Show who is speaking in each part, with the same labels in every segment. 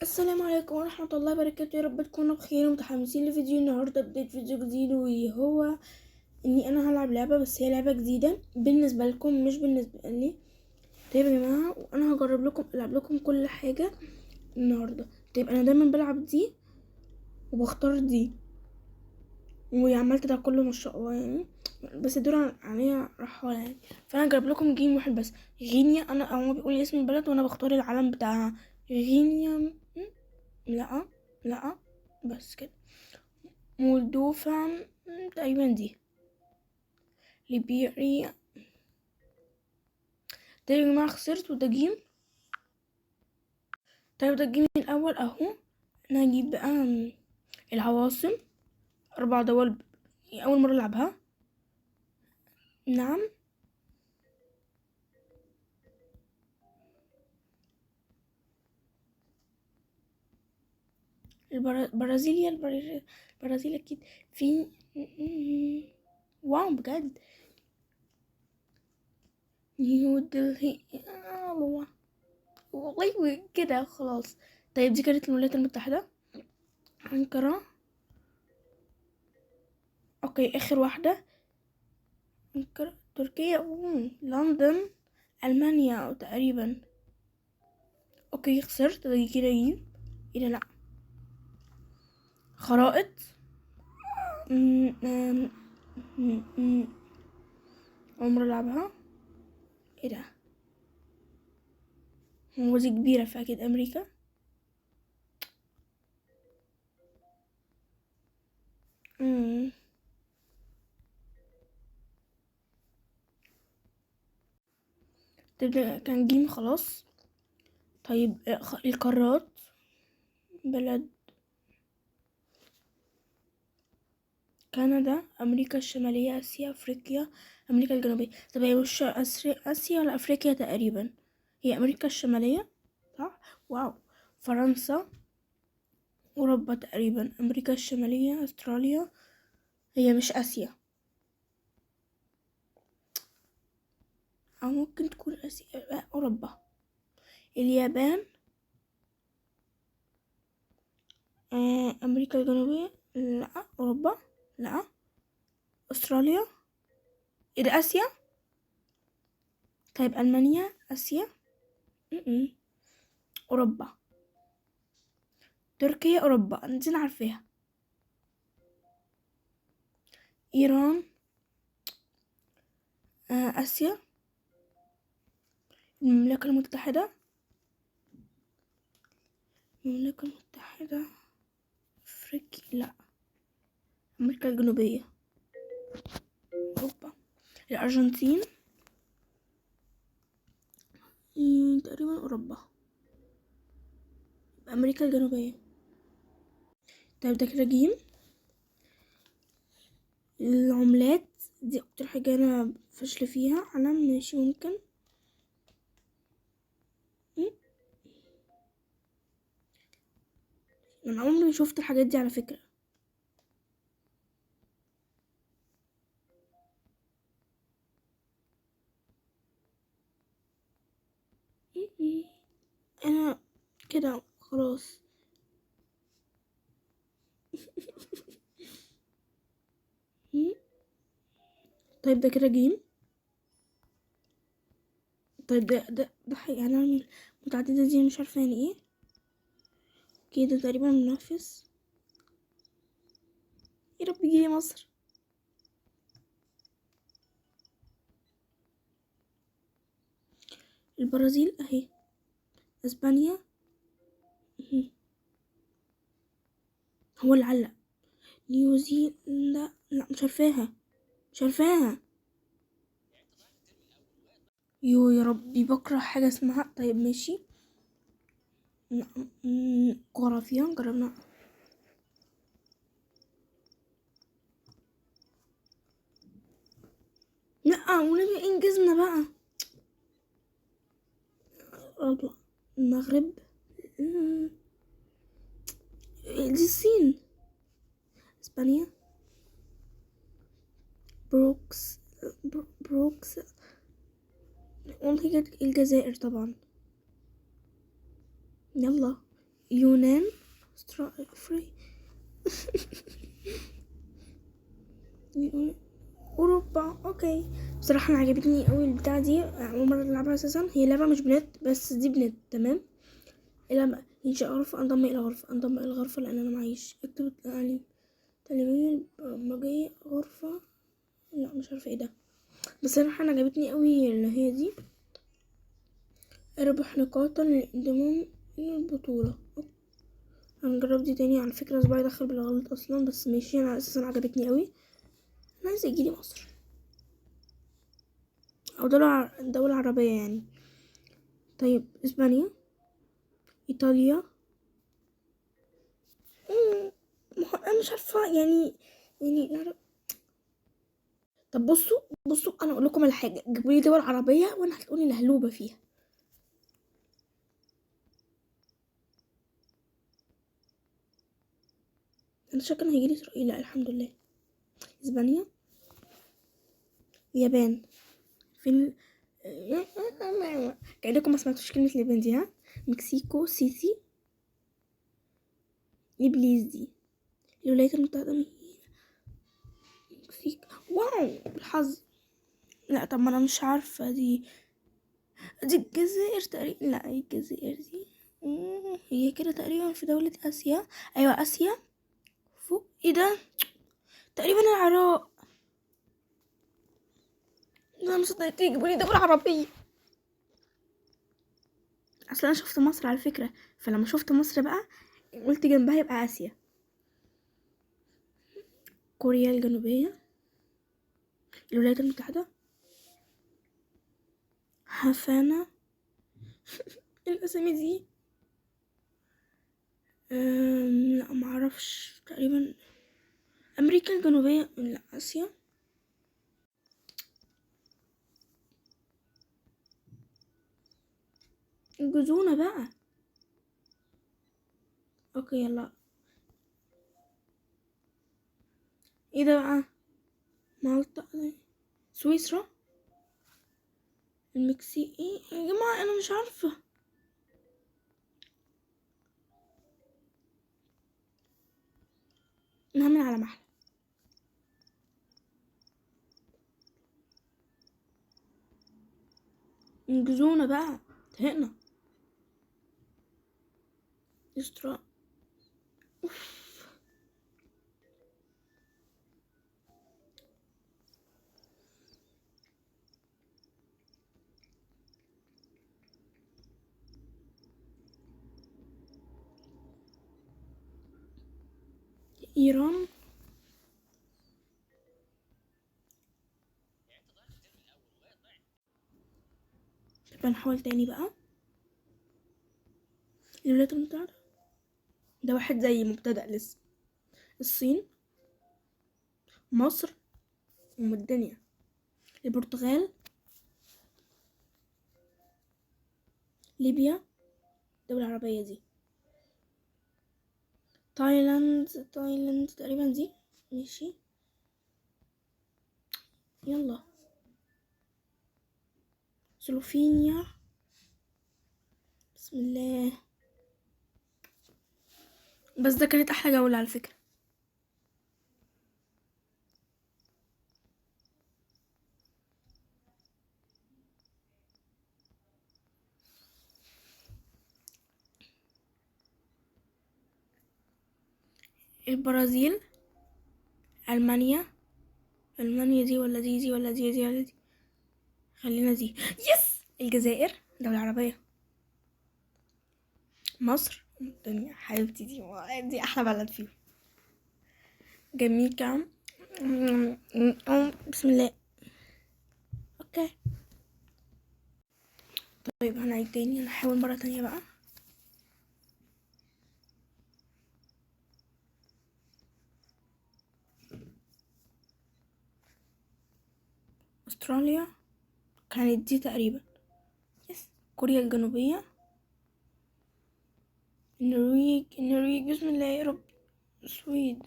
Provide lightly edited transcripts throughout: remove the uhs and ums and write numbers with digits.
Speaker 1: السلام عليكم ورحمة الله وبركاته. يا رب تكونوا بخير ومتحمسين لفيديو النهاردة. بداية فيديو جديد وهو اني انا هلعب لعبة، بس هي لعبة جديدة بالنسبة لكم مش بالنسبة لي. طيب يا جماعة، وانا هجرب لكم العب لكم كل حاجة النهاردة. طيب انا دايما بلعب دي وبختار دي وعملت ده كله ما شاء الله يعني، بس دور عليا رحالة يعني. فانا هجرب لكم جيم واحد بس. غينيا، انا هو بيقول لي اسم البلد وانا بختار العلم بتاعها. غينيا. لا لا، بس كده. مولدوفا. تقريبا دي. ليبيريا. ده يا جماعة خسرت، وده جيم. طيب ده الجيم الأول أهو. أنا هجيب بقى العواصم. 4 دول. أول مرة ألعبها. نعم. البرازيل. البرازيل أكيد. في واو بجد. نيو دلهي. الله. والله كده خلاص. طيب دي كانت الولايات المتحدة. أنقرة. اوكي، اخر واحدة. أنقرة تركيا. لندن. ألمانيا أو تقريبا. اوكي خسرت. ده كده اجيب ايه ده؟ لا. خرائط. م- م- م- عمر العبها. ايه ده؟ هو دي كبيرة فأكيد أمريكا. مم. تبدأ كان جيم خلاص. طيب القارات. بلد. كندا. أمريكا الشمالية. آسيا. أفريقيا. أمريكا الجنوبية. طب هي مش آسيا ولا أفريقيا تقريبا؟ هي أمريكا الشمالية. صح. واو. فرنسا. أوروبا تقريبا. أمريكا الشمالية. أستراليا. هي مش آسيا، أو ممكن تكون آسيا. أوروبا. اليابان. أمريكا الجنوبية. لا. أوروبا. لا. أستراليا. إيه ده؟ آسيا. طيب ألمانيا آسيا. م-م. أوروبا. تركيا أوروبا، دي أنا عارفاها. إيران. آسيا. المملكة المتحدة. المملكة المتحدة. أفريقيا. لا. أمريكا الجنوبية. أوروبا. الأرجنتين. تقريبا أوروبا. أمريكا الجنوبية. طيب ده كده جيم. العملات دي أكتر حاجة أنا فاشلة فيها. علم ماشي ممكن. أنا عمري ما شفت الحاجات دي على فكرة. أنا كده خلاص. طيب ده كده جيم. طيب ده حاجة يعني متعددة دي مش عارفة يعني ايه. كده تقريبا منافس. يا رب يجيلي مصر. البرازيل اهي. اسبانيا. هو اللي علق. نيوزيلندا. لا مش عارفاها. مش عارفاها. يا ربي بكره حاجة اسمها. طيب ماشي. لا. جغرافيا جربنا. لا ونبي انجزنا بقى. الله. المغرب. دي الصين. اسبانيا. بروكس. بروكس. والله جت الجزائر طبعا. يلا. يونان، فري اوروبا. اوكي، بصراحه انا عجبتني قوي البتاعه دي، اول مره العبها اساسا. هي لعبه مش بنت بس دي بنت، تمام. الى انشاء غرفه، انضم الى غرفه، انضم الى غرفه لان انا معيش. اكتب التعليم التعليميه البرمجيه غرفه. لا مش عارفه ايه ده، بس صراحه انا عجبتني قوي اللي هي دي. اربح نقاطا للانضمام الى البطوله. هنجرب دي تاني. على فكره صباعي دخل بالغلط اصلا، بس ماشي، انا اساسا عجبتني قوي. انا عايزه يجيلي مصر او دولة عربية يعني. طيب اسبانيا، ايطاليا. انا مش عارفة يعني طب بصوا انا اقول لكم على حاجة، جيبوا لي دول عربية وانا هتقولي الهلوبة فيها. انا شاكة هيجيلي اسرائيل. لا الحمد لله. اسبانيا، اليابان. فين كأنكم ما سمعتوش كلمة اليابان دي، ها. مكسيكو، سيسي. ابليس دي. الولايات المتحدة من مكسيك. واو بالحظ. لا طب ما انا مش عارفة دي الجزائر تقريبا. لا ايه الجزائر دي؟ هي كده تقريبا في دولة اسيا. ايوه اسيا فوق. ايه ده؟ تقريبا العراق. انا مش صدقت يجيبوا لي دولة عربية. اصلا انا شفت مصر على فكرة، فلما شفت مصر بقى قلت جنبها يبقى اسيا. كوريا الجنوبية، الولايات المتحدة، هافانا. الاسامي دي لا معرفش. تقريبا امريكا الجنوبية. لا اسيا. الجزونة بقى. اوكي يلا. ايه ده بقى؟ مالطا، سويسرا، المكسيك. ايه يا جماعة انا مش عارفة. نعمل على محل. انجزونا بقى، تهقنا. استرا. ايران. طب نحاول تاني بقى. الولايات المتحدة. ده واحد زي مبتدأ لسه. الصين، مصر، ام الدنيا، البرتغال، ليبيا. دولة عربية دي. تايلاند تقريبا دي. ماشي يلا. سلوفينيا. بسم الله. بس ده كانت احلى جولة على فكرة. البرازيل، المانيا. المانيا دي ولا دي ولا دي ولا دي؟ خلينا دي. يس. الجزائر، دولة عربية. مصر الدنيا حبيبتي، دي احلى بلد فيهم. جميكا. بسم الله. اوكي طيب هنعيد تاني، هنحاول مرة تانية بقى. استراليا كانت دي تقريبا. يس. كوريا الجنوبية. النرويج بسم الله يا رب. السويد.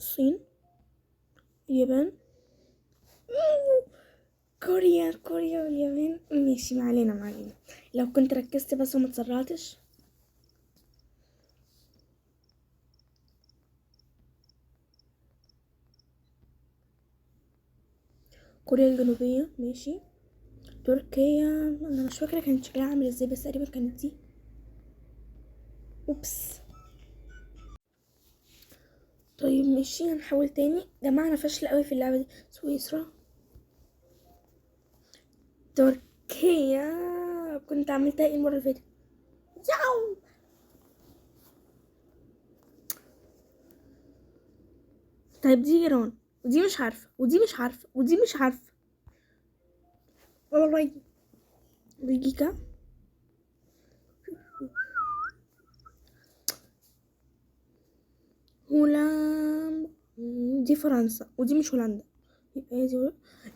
Speaker 1: الصين، اليابان، كوريا واليابان. ماشي، ما علينا. لو كنت ركزت بس وما تسرعتش. كوريا الجنوبية، ماشي. تركيا، انا مش فاكرة كانت شكلها عامل ازاي، بس تقريبا كانت دي. اوبس. طيب ماشي، هنحاول تاني. جماعة انا فاشلة قوي في اللعبة دي. سويسرا، تركيا. كنت عملتها ايه المرة اللي فاتت؟ ياو. طيب دي ايران، ودي مش عارفة، ودي مش عارفة، ودي مش عارفة والله. بلجيكا. هولندا. دي فرنسا، ودي مش هولندا. يبقى هي دي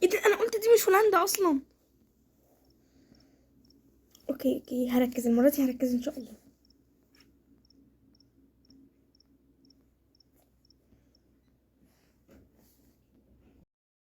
Speaker 1: ايه ده، انا قلت دي مش هولندا اصلا. اوكي هركز المرة دي، هركز ان شاء الله.